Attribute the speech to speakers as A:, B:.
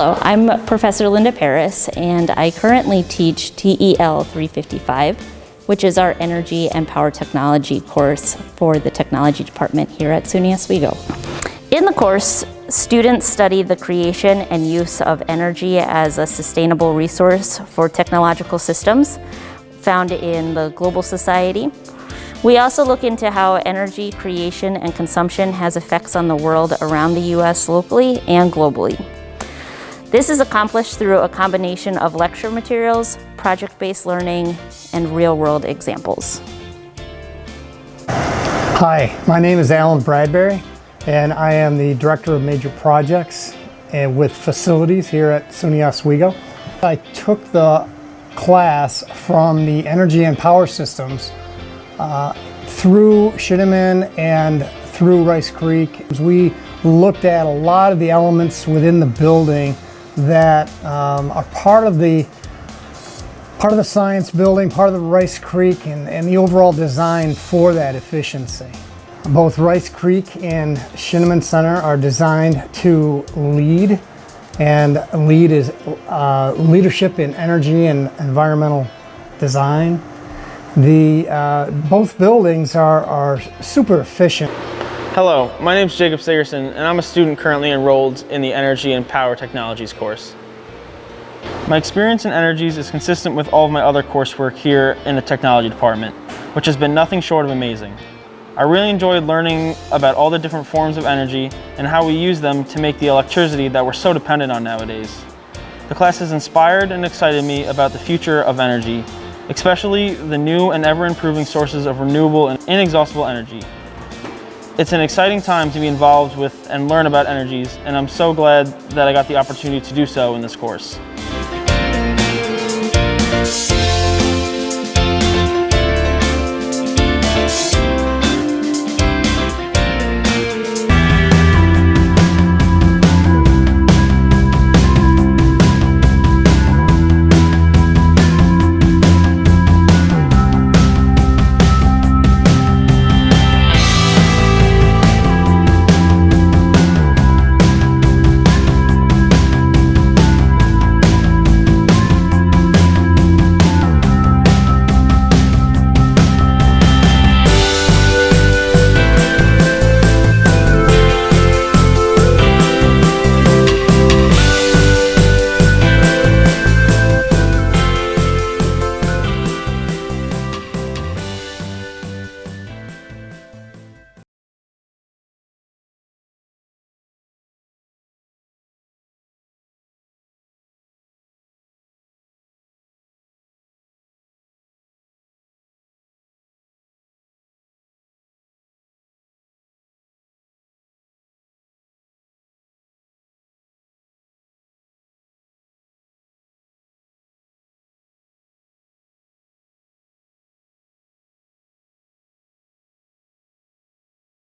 A: Hello, I'm Professor Linda Paris, and I currently teach TEL 355, which is our Energy and Power Technology course for the Technology Department here at SUNY Oswego. In the course, students study the creation and use of energy as a sustainable resource for technological systems found in the global society. We also look into how energy creation and consumption has effects on the world around the U.S. locally and globally. This is accomplished through a combination of lecture materials, project-based learning, and real-world examples.
B: Hi, my name is Alan Bradbury, and I am the Director of Major Projects and with Facilities here at SUNY Oswego. I took the class from the Energy and Power Systems through Shinneman and through Rice Creek. We looked at a lot of the elements within the building that are part of the science building, part of the Rice Creek, and the overall design for that efficiency. Both Rice Creek and Shinneman Center are designed to lead, and LEAD is leadership in energy and environmental design. Both buildings are super efficient.
C: Hello, my name is Jacob Sigerson, and I'm a student currently enrolled in the Energy and Power Technologies course. My experience in energies is consistent with all of my other coursework here in the Technology Department, which has been nothing short of amazing. I really enjoyed learning about all the different forms of energy and how we use them to make the electricity that we're so dependent on nowadays. The class has inspired and excited me about the future of energy, especially the new and ever-improving sources of renewable and inexhaustible energy. It's an exciting time to be involved with and learn about energies, and I'm so glad that I got the opportunity to do so in this course.